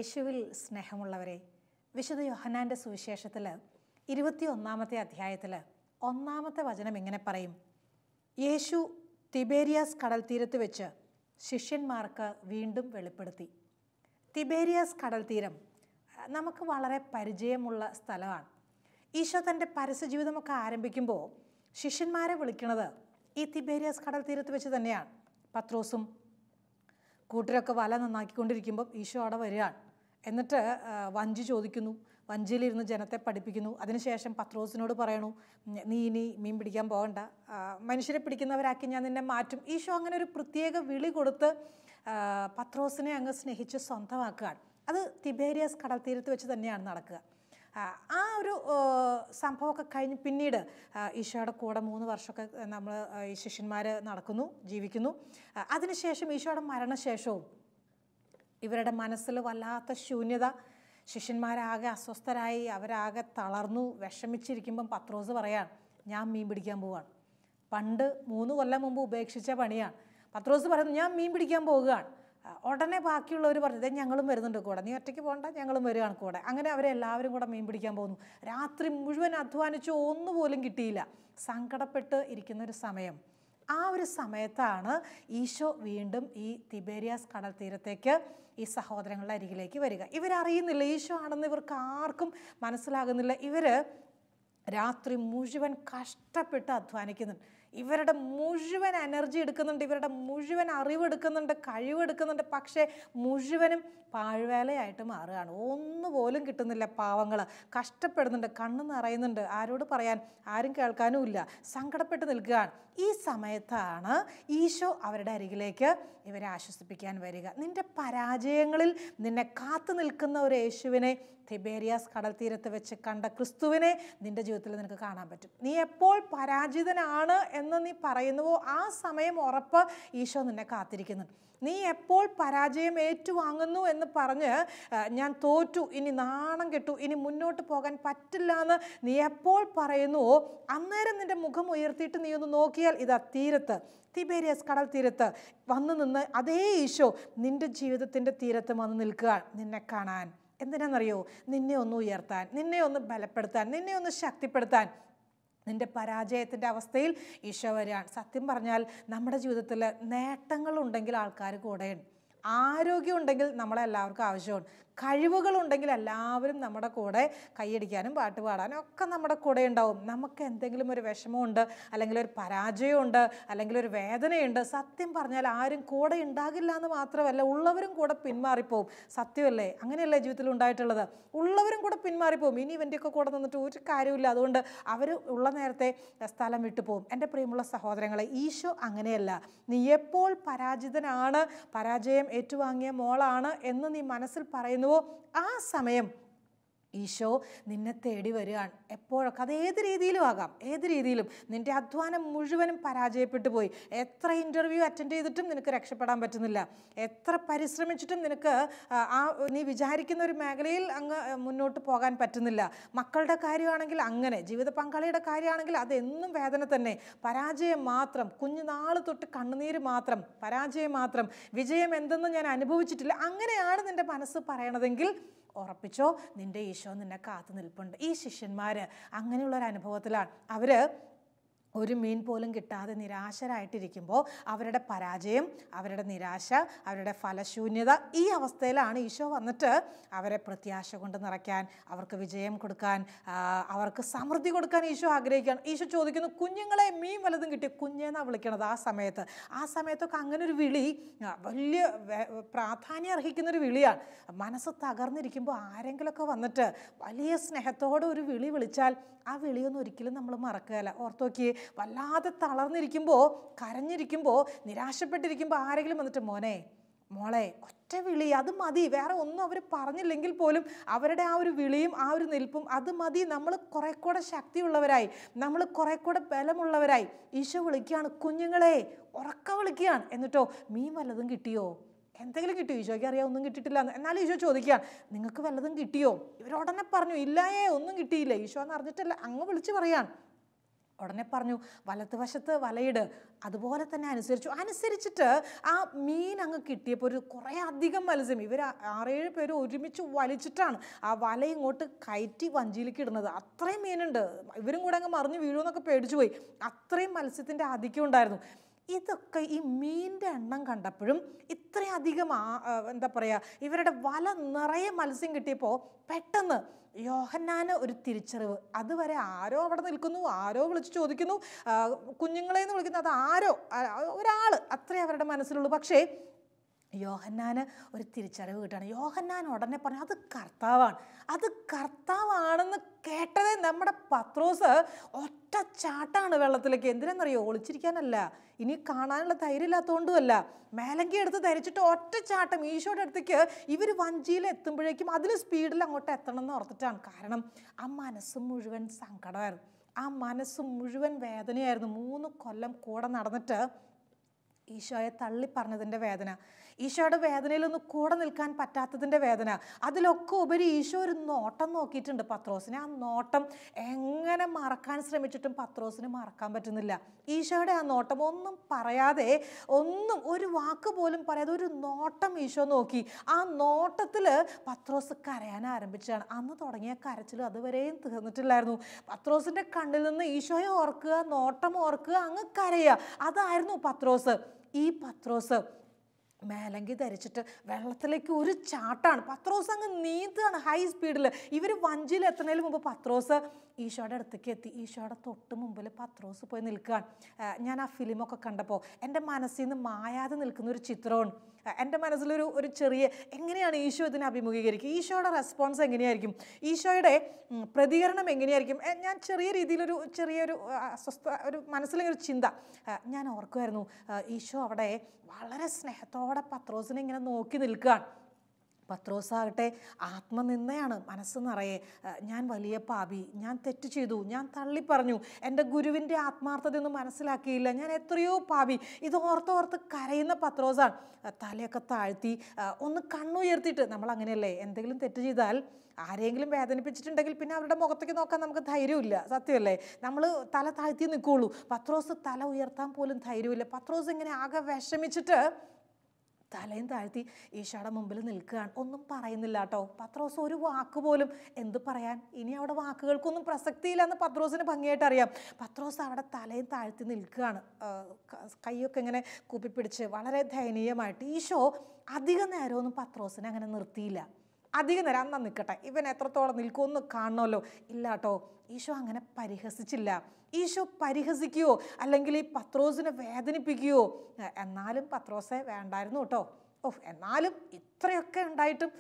യേശുവിൽ സ്നേഹമുള്ളവരെ, വിശുദ്ധ യോഹന്നാൻ്റെ സുവിശേഷത്തിൽ 21-ാമത്തെ അധ്യായത്തിൽ 1-ാമത്തെ വചനം ഇങ്ങനെ പറയും: യേശു തിബേരിയാസ് കടൽ തീരത്ത് വെച്ച് ശിഷ്യന്മാർക്ക് വീണ്ടും വെളിപ്പെടുത്തി. തിബേരിയാസ് കടൽ തീരം നമുക്ക് വളരെ പരിചയമുള്ള സ്ഥലമാണ്. ഈശോ തൻ്റെ പരസ്യജീവിതമൊക്കെ ആരംഭിക്കുമ്പോൾ ശിഷ്യന്മാരെ വിളിക്കുന്നത് ഈ തിബേരിയാസ് കടൽ തീരത്ത് വെച്ച് തന്നെയാണ്. പത്രോസും കൂട്ടരൊക്കെ വല നന്നാക്കിക്കൊണ്ടിരിക്കുമ്പം ഈശോ അവിടെ വരികയാണ്. എന്നിട്ട് വഞ്ചി ചോദിക്കുന്നു, വഞ്ചിയിലിരുന്ന് ജനത്തെ പഠിപ്പിക്കുന്നു. അതിനുശേഷം പത്രോസിനോട് പറയണു, നീ ഇനി മീൻ പിടിക്കാൻ പോകണ്ട, മനുഷ്യരെ പിടിക്കുന്നവരാക്കി ഞാൻ നിന്നെ മാറ്റും. ഈശോ അങ്ങനെ ഒരു പ്രത്യേക വിളി കൊടുത്ത് പത്രോസിനെ അങ്ങ് സ്നേഹിച്ച് സ്വന്തമാക്കുകയാണ്. അത് തിബേരിയാസ് കടൽ തീരത്ത് വെച്ച് തന്നെയാണ് നടക്കുക. ആ ഒരു സംഭവമൊക്കെ കഴിഞ്ഞ് പിന്നീട് ഈശോയുടെ കൂടെ 3 വർഷമൊക്കെ നമ്മൾ ഈ ശിഷ്യന്മാർ നടക്കുന്നു, ജീവിക്കുന്നു. അതിനുശേഷം ഈശോയുടെ മരണശേഷവും ഇവരുടെ മനസ്സിൽ വല്ലാത്ത ശൂന്യത, ശിഷ്യന്മാരാകെ അസ്വസ്ഥരായി, അവരാകെ തളർന്നു വിഷമിച്ചിരിക്കുമ്പം പത്രോസ് പറയാണ്, ഞാൻ മീൻ പിടിക്കാൻ പോവുകയാണ്. പണ്ട് 3 കൊല്ലം മുമ്പ് ഉപേക്ഷിച്ച പണിയാണ്. പത്രോസ് പറയുന്നു, ഞാൻ മീൻ പിടിക്കാൻ പോവുകയാണ്. ഉടനെ ബാക്കിയുള്ളവർ പറഞ്ഞത്, ഞങ്ങളും വരുന്നുണ്ട് കൂടെ, നീ ഒറ്റയ്ക്ക് പോകണ്ട, ഞങ്ങളും വരികയാണ് കൂടെ. അങ്ങനെ അവരെല്ലാവരും കൂടെ മീൻ പിടിക്കാൻ പോകുന്നു. രാത്രി മുഴുവൻ അധ്വാനിച്ചു, ഒന്നുപോലും കിട്ടിയില്ല. സങ്കടപ്പെട്ട് ഇരിക്കുന്നൊരു സമയം. ആ ഒരു സമയത്താണ് ഈശോ വീണ്ടും ഈ തിബേരിയാസ് കടൽ തീരത്തേക്ക് ഈ സഹോദരങ്ങളുടെ അരികിലേക്ക് വരിക. ഇവരറിയുന്നില്ല ഈശോ ആണെന്ന്, ഇവർക്ക് ആർക്കും മനസ്സിലാകുന്നില്ല. ഇവർ രാത്രി മുഴുവൻ കഷ്ടപ്പെട്ട് അധ്വാനിക്കുന്നുണ്ട്. ഇവരുടെ മുഴുവൻ എനർജി എടുക്കുന്നുണ്ട്, ഇവരുടെ മുഴുവൻ അറിവെടുക്കുന്നുണ്ട്, കഴിവെടുക്കുന്നുണ്ട്. പക്ഷേ മുഴുവനും പാഴ്വേലയായിട്ട് മാറുകയാണ്. ഒന്നുപോലും കിട്ടുന്നില്ല. പാവങ്ങൾ കഷ്ടപ്പെടുന്നുണ്ട്, കണ്ണ് നിറയുന്നുണ്ട്. ആരോട് പറയാൻ, ആരും കേൾക്കാനും ഇല്ല. സങ്കടപ്പെട്ട് നിൽക്കുകയാണ്. ഈ സമയത്താണ് ഈശോ അവരുടെ അരികിലേക്ക് ഇവരെ ആശ്വസിപ്പിക്കാൻ വരിക. നിന്റെ പരാജയങ്ങളിൽ നിന്നെ കാത്തു നിൽക്കുന്ന ഒരു യേശുവിനെ, തിബേരിയാസ് കടൽ തീരത്ത് വെച്ച് കണ്ട ക്രിസ്തുവിനെ നിന്റെ ജീവിതത്തിൽ നിനക്ക് കാണാൻ പറ്റും. നീ എപ്പോൾ പരാജിതനാണ് എന്ന് നീ പറയുന്നുവോ ആ സമയം ഉറപ്പ് ഈശോ നിന്നെ കാത്തിരിക്കുന്നുണ്ട്. നീ എപ്പോൾ പരാജയം ഏറ്റുവാങ്ങുന്നു എന്ന് പറഞ്ഞ് ഞാൻ തോറ്റു, ഇനി നാണം കെട്ടു, ഇനി മുന്നോട്ട് പോകാൻ പറ്റില്ല എന്ന് നീ എപ്പോൾ പറയുന്നുവോ അന്നേരം നിന്റെ മുഖം ഉയർത്തിയിട്ട് നീ ഒന്ന് നോക്കിയാൽ ഇതാ തീരത്ത്, തിബേരിയാസ് കടൽ തീരത്ത് വന്നു നിന്ന് അതേ ഈശോ നിന്റെ ജീവിതത്തിൻ്റെ തീരത്ത് വന്ന് നിൽക്കുകയാണ് നിന്നെ കാണാൻ. എന്തിനാണെന്നറിയോ? നിന്നെ ഒന്ന് ഉയർത്താൻ, നിന്നെ ഒന്ന് ബലപ്പെടുത്താൻ, നിന്നെ ഒന്ന് ശക്തിപ്പെടുത്താൻ. നിൻ്റെ പരാജയത്തിൻ്റെ അവസ്ഥയിൽ ഈശോ വരികയാണ്. സത്യം പറഞ്ഞാൽ നമ്മുടെ ജീവിതത്തിൽ നേട്ടങ്ങളുണ്ടെങ്കിൽ ആൾക്കാർ കൂടെയുണ്ട്, ആരോഗ്യം ഉണ്ടെങ്കിൽ നമ്മളെല്ലാവർക്കും ആവശ്യമുണ്ട്, കഴിവുകളുണ്ടെങ്കിൽ എല്ലാവരും നമ്മുടെ കൂടെ കൈയടിക്കാനും പാട്ട് പാടാനും ഒക്കെ നമ്മുടെ കൂടെ ഉണ്ടാവും. നമുക്ക് എന്തെങ്കിലും ഒരു വിഷമമുണ്ട്, അല്ലെങ്കിൽ ഒരു പരാജയമുണ്ട്, അല്ലെങ്കിൽ ഒരു വേദനയുണ്ട്, സത്യം പറഞ്ഞാൽ ആരും കൂടെ ഉണ്ടാകില്ല എന്ന് മാത്രമല്ല, ഉള്ളവരും കൂടെ പിന്മാറിപ്പോവും. സത്യമല്ലേ? അങ്ങനെയല്ലേ ജീവിതത്തിൽ ഉണ്ടായിട്ടുള്ളത്? ഉള്ളവരും കൂടെ പിന്മാറിപ്പോവും. ഇനി ഇവൻ്റെയൊക്കെ കൂടെ നിന്നിട്ട് ഒരു കാര്യമില്ല, അതുകൊണ്ട് അവർ ഉള്ള നേരത്തെ സ്ഥലം വിട്ടു പോകും. എൻ്റെ പ്രിയമുള്ള സഹോദരങ്ങളെ, ഈശോ അങ്ങനെയല്ല. നീ എപ്പോൾ പരാജിതനാണ്, പരാജയം ഏറ്റുവാങ്ങിയ മോളാണ് എന്ന് നീ മനസ്സിൽ പറയുന്നുവോ ആ സമയം ഈശോ നിന്നെ തേടി വരികയാണ്. എപ്പോഴൊക്കെ, അത് ഏത് രീതിയിലും ആകാം, ഏത് രീതിയിലും. നിൻ്റെ അധ്വാനം മുഴുവനും പരാജയപ്പെട്ടു പോയി, എത്ര ഇൻ്റർവ്യൂ അറ്റൻഡ് ചെയ്തിട്ടും നിനക്ക് രക്ഷപ്പെടാൻ പറ്റുന്നില്ല, എത്ര പരിശ്രമിച്ചിട്ടും നിനക്ക് നീ വിചാരിക്കുന്ന ഒരു മേഖലയിൽ അങ്ങ് മുന്നോട്ട് പോകാൻ പറ്റുന്നില്ല. മക്കളുടെ കാര്യമാണെങ്കിൽ അങ്ങനെ, ജീവിത പങ്കാളിയുടെ കാര്യമാണെങ്കിൽ അതെന്നും വേദന തന്നെ, പരാജയം മാത്രം, കുഞ്ഞുനാൾ തൊട്ട് കണ്ണുനീര് മാത്രം, പരാജയം മാത്രം, വിജയം എന്തെന്ന് ഞാൻ അനുഭവിച്ചിട്ടില്ല, അങ്ങനെയാണ് നിൻ്റെ മനസ്സ് പറയണതെങ്കിൽ ഉറപ്പിച്ചോ, നിൻ്റെ ഈശോ നിന്നെ കാത്തു നിൽപ്പുണ്ട്. ഈ ശിഷ്യന്മാർ അങ്ങനെയുള്ളൊരു അനുഭവത്തിലാണ്. അവർ ഒരു മീൻ പോലും കിട്ടാതെ നിരാശരായിട്ടിരിക്കുമ്പോൾ അവരുടെ പരാജയം, അവരുടെ നിരാശ, അവരുടെ ഫലശൂന്യത, ഈ അവസ്ഥയിലാണ് ഈശോ വന്നിട്ട് അവരെ പ്രത്യാശ കൊണ്ട് നിറയ്ക്കാൻ, അവർക്ക് വിജയം കൊടുക്കാൻ, അവർക്ക് സമൃദ്ധി കൊടുക്കാൻ ഈശോ ആഗ്രഹിക്കുകയാണ്. ഈശോ ചോദിക്കുന്നു, കുഞ്ഞുങ്ങളെ മീൻ വല്ലതും കിട്ടിയോ? കുഞ്ഞെന്നാണ് വിളിക്കണത്. ആ സമയത്തൊക്കെ അങ്ങനെ ഒരു വിളി വലിയ പ്രാധാന്യം അർഹിക്കുന്നൊരു വിളിയാണ്. മനസ്സ് തകർന്നിരിക്കുമ്പോൾ ആരെങ്കിലുമൊക്കെ വന്നിട്ട് വലിയ സ്നേഹത്തോടെ ഒരു വിളി വിളിച്ചാൽ ആ വിളിയൊന്നും ഒരിക്കലും നമ്മൾ മറക്കുകയില്ല. ഓർത്തോക്കിയേ, വല്ലാതെ തളർന്നിരിക്കുമ്പോൾ, കരഞ്ഞിരിക്കുമ്പോൾ, നിരാശപ്പെട്ടിരിക്കുമ്പോൾ ആരെങ്കിലും വന്നിട്ട് മോനെ, മോളെ, ഒറ്റ വിളി, അത് മതി, വേറെ ഒന്നും അവർ പറഞ്ഞില്ലെങ്കിൽ പോലും അവരുടെ ആ ഒരു വിളിയും ആ ഒരു നിൽപ്പും അത് മതി. നമ്മൾ കുറെ കൂടെ ശക്തിയുള്ളവരായി, നമ്മൾ കുറെ കൂടെ ബലമുള്ളവരായി. ഈശോ വിളിക്കുകയാണ്, കുഞ്ഞുങ്ങളെ, ഉറക്ക വിളിക്കുകയാണ്. എന്നിട്ടോ, മീൻ വല്ലതും കിട്ടിയോ? എന്തെങ്കിലും കിട്ടിയോ? ഈശോയ്ക്ക് അറിയാം ഒന്നും കിട്ടിയിട്ടില്ല എന്ന്. എന്നാലും ഈശോ ചോദിക്കുകയാണ്, നിങ്ങൾക്ക് വല്ലതും കിട്ടിയോ? ഇവരുടനെ പറഞ്ഞു, ഇല്ലായേ, ഒന്നും കിട്ടിയില്ല. ഈശോ എന്ന് അറിഞ്ഞിട്ടല്ല, അങ്ങ് വിളിച്ച് പറയാണ്. ഉടനെ പറഞ്ഞു, വലത്തുവശത്ത് വലയിട്. അതുപോലെ തന്നെ അനുസരിച്ചിട്ട് ആ മീൻ അങ്ങ് കിട്ടിയപ്പോൾ ഒരു കുറേ അധികം മത്സ്യം, ഇവർ 6-7 പേര് ഒരുമിച്ച് വലിച്ചിട്ടാണ് ആ വല ഇങ്ങോട്ട് കയറ്റി വഞ്ചിയിലേക്ക് ഇടുന്നത്. അത്രയും മീനുണ്ട്. ഇവരും കൂടെ അങ്ങ് മറിഞ്ഞ് വീഴുമെന്നൊക്കെ പേടിച്ചു പോയി. അത്രയും മത്സ്യത്തിൻ്റെ ആധിക്യം ഉണ്ടായിരുന്നു. ഇതൊക്കെ ഈ മീനിൻ്റെ എണ്ണം കണ്ടപ്പോഴും ഇത്രയധികം എന്താ പറയുക, ഇവരുടെ വല നിറയെ മത്സ്യം കിട്ടിയപ്പോൾ പെട്ടെന്ന് യോഹന്നാന് ഒരു തിരിച്ചറിവ്. അതുവരെ ആരോ അവിടെ നിൽക്കുന്നു, ആരോ വിളിച്ച് ചോദിക്കുന്നു, കുഞ്ഞുങ്ങളെന്ന് വിളിക്കുന്നു, അത് ആരോ ഒരാൾ, അത്രേ അവരുടെ മനസ്സിലുള്ളൂ. പക്ഷേ യോഹന്നാന് ഒരു തിരിച്ചറിവ് കിട്ടുകയാണ്. യോഹന്നാൻ ഉടനെ പറഞ്ഞു, അത് കർത്താവാണ്. അത് കർത്താവാണെന്ന് കേട്ടതേ നമ്മുടെ പത്രോസ് ഒറ്റ ചാട്ടാണ് വെള്ളത്തിലേക്ക്. എന്തിനാണെന്നറിയോ? ഒളിച്ചിരിക്കാനല്ല, ഇനി കാണാനുള്ള ധൈര്യം ഇല്ലാത്തതുകൊണ്ടുമല്ല. മേലങ്കി എടുത്ത് ധരിച്ചിട്ട് ഒറ്റ ചാട്ടം ഈശോയുടെ അടുത്തേക്ക് ഇവർ വഞ്ചിയിൽ എത്തുമ്പോഴേക്കും അതിൽ സ്പീഡിൽ അങ്ങോട്ട് എത്തണം എന്ന് ഓർത്തിട്ടാണ്. കാരണം ആ മനസ്സ് മുഴുവൻ സങ്കടമായിരുന്നു, ആ മനസ്സ് മുഴുവൻ വേദനയായിരുന്നു. 3 കൊല്ലം കൂടെ നടന്നിട്ട് ഈശോയെ തള്ളി പറഞ്ഞതിൻ്റെ വേദന, ഈശോയുടെ വേദനയിലൊന്ന് കൂടെ നിൽക്കാൻ പറ്റാത്തതിൻ്റെ വേദന, അതിലൊക്കെ ഉപരി ഈശോ ഒരു നോട്ടം നോക്കിയിട്ടുണ്ട് പത്രോസിനെ. ആ നോട്ടം എങ്ങനെ മറക്കാൻ ശ്രമിച്ചിട്ടും പത്രോസിന് മറക്കാൻ പറ്റുന്നില്ല. ഈശോയുടെ ആ നോട്ടം ഒന്നും പറയാതെ, ഒരു വാക്ക് പോലും പറയാതെ ഒരു നോട്ടം ഈശോ നോക്കി. ആ നോട്ടത്തിൽ പത്രോസ് കരയാൻ ആരംഭിച്ചതാണ്. അന്ന് തുടങ്ങിയ കരച്ചിലും അതുവരെയും തീർന്നിട്ടില്ലായിരുന്നു. പത്രോസിൻ്റെ കണ്ണിൽ നിന്ന് ഈശോയെ ഓർക്കുക, നോട്ടം ഓർക്കുക, അങ്ങ് കരയുക, അതായിരുന്നു പത്രോസ്. ഈ പത്രോസ് മേലങ്കി ധരിച്ചിട്ട് വെള്ളത്തിലേക്ക് ഒരു ചാട്ടാണ്. പത്രോസ് അങ്ങ് നീന്താണ് ഹൈ സ്പീഡിൽ. ഇവർ വഞ്ചിയിൽ എത്തുന്നതിന് മുമ്പ് പത്രോസ് ഈശോയുടെ അടുത്തേക്ക് എത്തി. ഈശോയുടെ തൊട്ട് മുമ്പിൽ പത്രോസ് പോയി നിൽക്കുകയാണ്. ഞാൻ ആ ഫിലിമൊക്കെ കണ്ടപ്പോൾ എൻ്റെ മനസ്സിൽ നിന്ന് മായാതെ നിൽക്കുന്ന ഒരു ചിത്രമാണ്. എൻ്റെ മനസ്സിലൊരു ചെറിയ, എങ്ങനെയാണ് ഈശോ ഇതിനെ അഭിമുഖീകരിക്കുക, ഈശോയുടെ റെസ്പോൺസ് എങ്ങനെയായിരിക്കും, ഈശോയുടെ പ്രതികരണം എങ്ങനെയായിരിക്കും, ഞാൻ ചെറിയൊരു അസ്വസ്ഥ ഒരു മനസ്സിലൊരു ചിന്ത ഞാൻ ഓർക്കുമായിരുന്നു. ഈശോ അവിടെ വളരെ സ്നേഹത്തോടെ പത്രോസിനെ ഇങ്ങനെ നോക്കി നിൽക്കുകയാണ്. പത്രോസാകട്ടെ ആത്മനിന്ദയാണ്, മനസ്സ് നിറയെ. ഞാൻ വലിയ പാപി, ഞാൻ തെറ്റ് ചെയ്തു, ഞാൻ തള്ളിപ്പറഞ്ഞു, എൻ്റെ ഗുരുവിൻ്റെ ആത്മാർത്ഥതയൊന്നും മനസ്സിലാക്കിയില്ല, ഞാൻ എത്രയോ പാപി. ഇത് ഓർത്തോർത്ത് കരയുന്ന പത്രോസാണ്. തലയൊക്കെ താഴ്ത്തി ഒന്ന് കണ്ണുയർത്തിയിട്ട്, നമ്മൾ അങ്ങനെയല്ലേ, എന്തെങ്കിലും തെറ്റ് ചെയ്താൽ, ആരെങ്കിലും വേദനിപ്പിച്ചിട്ടുണ്ടെങ്കിൽ പിന്നെ അവരുടെ മുഖത്തേക്ക് നോക്കാൻ നമുക്ക് ധൈര്യമില്ല, സത്യമല്ലേ, നമ്മൾ തല താഴ്ത്തി നിൽക്കുകയുള്ളൂ. പത്രോസ് തല ഉയർത്താൻ പോലും ധൈര്യമില്ല. പത്രോസ് ഇങ്ങനെ ആകെ വിഷമിച്ചിട്ട് തലയും താഴ്ത്തി ഈശോയുടെ മുമ്പിൽ നിൽക്കുകയാണ്. ഒന്നും പറയുന്നില്ല കേട്ടോ പത്രോസ്, ഒരു വാക്ക് പോലും. എന്ത് പറയാൻ, ഇനി അവിടെ വാക്കുകൾക്കൊന്നും പ്രസക്തിയില്ല എന്ന് പത്രോസിന് ഭംഗിയായിട്ട് അറിയാം. പത്രോസ് അവിടെ തലയും താഴ്ത്തി നിൽക്കുകയാണ്, കൈയൊക്കെ ഇങ്ങനെ കൂപ്പിപ്പിടിച്ച് വളരെ ദയനീയമായിട്ട്. ഈശോ അധിക നേരമൊന്നും പത്രോസിനെ അങ്ങനെ നിർത്തിയില്ല. അധിക നേരം അന്നാ നിൽക്കട്ടെ, ഇവൻ എത്രത്തോളം നിൽക്കുമെന്ന് കാണണമല്ലോ. ഇല്ല കേട്ടോ, ഈശോ അങ്ങനെ പരിഹസിച്ചില്ല. ഈശോ പരിഹസിക്കുകയോ അല്ലെങ്കിൽ ഈ പത്രോസിനെ വേദനിപ്പിക്കുകയോ, എന്നാലും പത്രോസെ വേണ്ടായിരുന്നു കേട്ടോ. എന്നാലും ഇത്രയൊക്കെ ഉണ്ടായിട്ടും